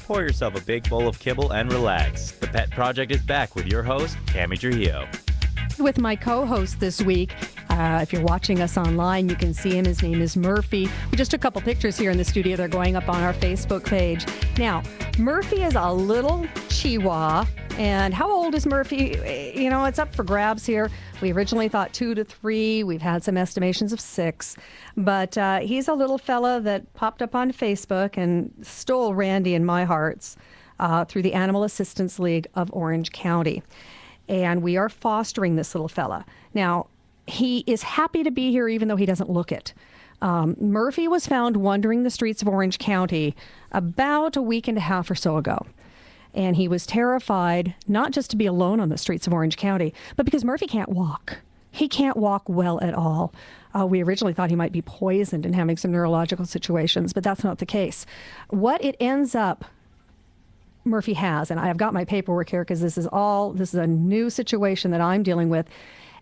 pour yourself a big bowl of kibble and relax. The Pet Project is back with your host, Cami Trujillo. With my co-host this week. If you're watching us online, you can see him. His name is Murphy. We just took a couple pictures here in the studio. They're going up on our Facebook page. Now, Murphy is a little chihuahua. And how old is Murphy? You know, it's up for grabs here. We originally thought 2 to 3. We've had some estimations of 6. But he's a little fella that popped up on Facebook and stole Randy and my hearts through the Animal Assistance League of Orange County. And we are fostering this little fella. Now, he is happy to be here even though he doesn't look it. Murphy was found wandering the streets of Orange County about a week and a half or so ago. And he was terrified, not just to be alone on the streets of Orange County, but because Murphy can't walk. He can't walk well at all. We originally thought he might be poisoned and having some neurological situations, but that's not the case. What it ends up Murphy has, and I've got my paperwork here because this is a new situation that I'm dealing with,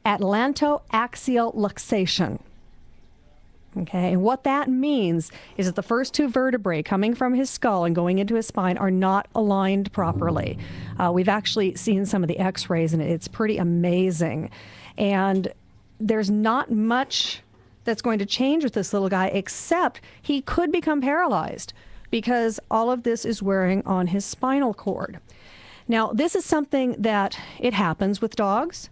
atlantoaxial luxation. Okay, and what that means is that the first 2 vertebrae coming from his skull and going into his spine are not aligned properly. We've actually seen some of the x-rays, and it's pretty amazing. And there's not much that's going to change with this little guy, except he could become paralyzed because all of this is wearing on his spinal cord. Now, this is something that it happens with dogs.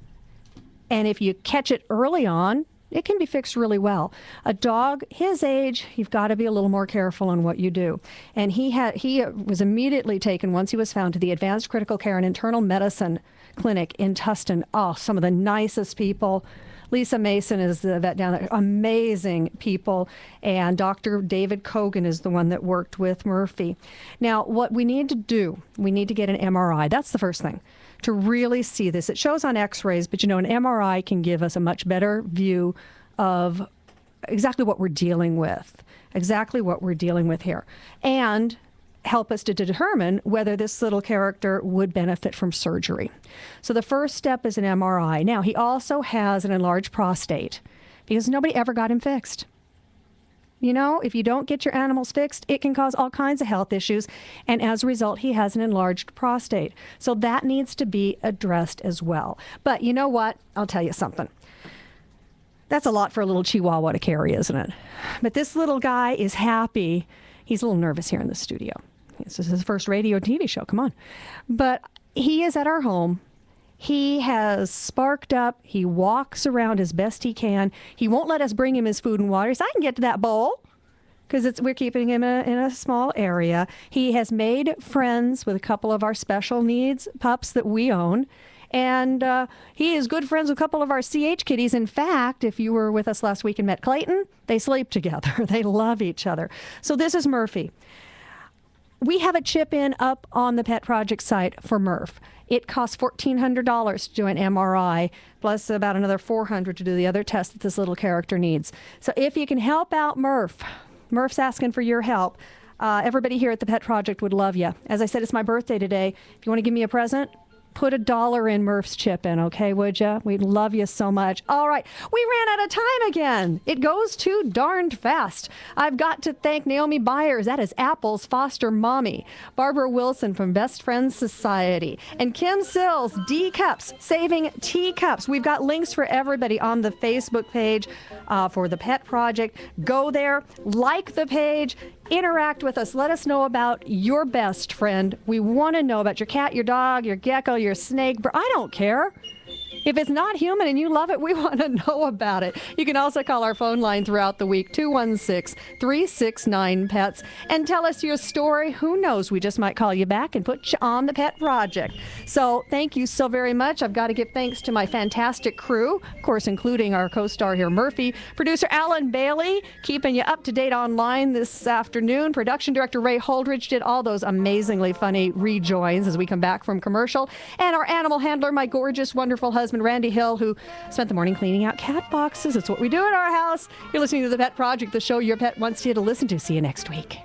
And if you catch it early on, it can be fixed really well. A dog his age, you've got to be a little more careful on what you do. And he was immediately taken, once he was found, to the Advanced Critical Care and Internal Medicine Clinic in Tustin. Oh, some of the nicest people. Lisa Mason is the vet down there. Amazing people. And Dr. David Kogan is the one that worked with Murphy. Now, what we need to do, we need to get an MRI. That's the first thing, to really see this. It shows on x-rays, but an MRI can give us a much better view of exactly what we're dealing with here, and help us to determine whether this little character would benefit from surgery. So the first step is an MRI. Now, he also has an enlarged prostate because nobody ever got him fixed. You know, if you don't get your animals fixed, it can cause all kinds of health issues. And as a result, he has an enlarged prostate. So that needs to be addressed as well. But you know what? I'll tell you something. That's a lot for a little chihuahua to carry, isn't it? But this little guy is happy. He's a little nervous here in the studio. This is his first radio and TV show. Come on. But he is at our home. He has sparked up. He walks around as best he can. He won't let us bring him his food and water. So I can get to that bowl because we're keeping him in a small area. He has made friends with a couple of our special needs pups that we own. And he is good friends with a couple of our CH kitties. In fact, if you were with us last week and met Clayton, they sleep together. They love each other. So this is Murphy. We have a chip-in up on the Pet Project site for Murph. It costs $1,400 to do an MRI, plus about another $400 to do the other tests that this little character needs. So if you can help out Murph's asking for your help. Everybody here at the Pet Project would love you. As I said, it's my birthday today. If you want to give me a present, put $1 in Murph's chip in, okay, would you? We'd love you so much. All right, we ran out of time again. It goes too darned fast. I've got to thank Naomi Byers, that is Apple's foster mommy, Barbara Wilson from Best Friends Society, and Kim Sills, D-Cups, Saving Teacups. We've got links for everybody on the Facebook page for the Pet Project. Go there, like the page, interact with us. Let us know about your best friend. We want to know about your cat, your dog, your gecko, your snake. I don't care. If it's not human and you love it, we want to know about it. You can also call our phone line throughout the week, 216-369-PETS, and tell us your story. Who knows? We just might call you back and put you on the Pet Project. So thank you so very much. I've got to give thanks to my fantastic crew, of course, including our co-star here, Murphy, producer Alan Bailey, keeping you up to date online this afternoon. Production director Ray Holdridge did all those amazingly funny rejoins as we come back from commercial. And our animal handler, my gorgeous, wonderful husband, Randy Hill, who spent the morning cleaning out cat boxes. It's what we do at our house. You're listening to The Pet Project, the show your pet wants you to listen to. See you next week.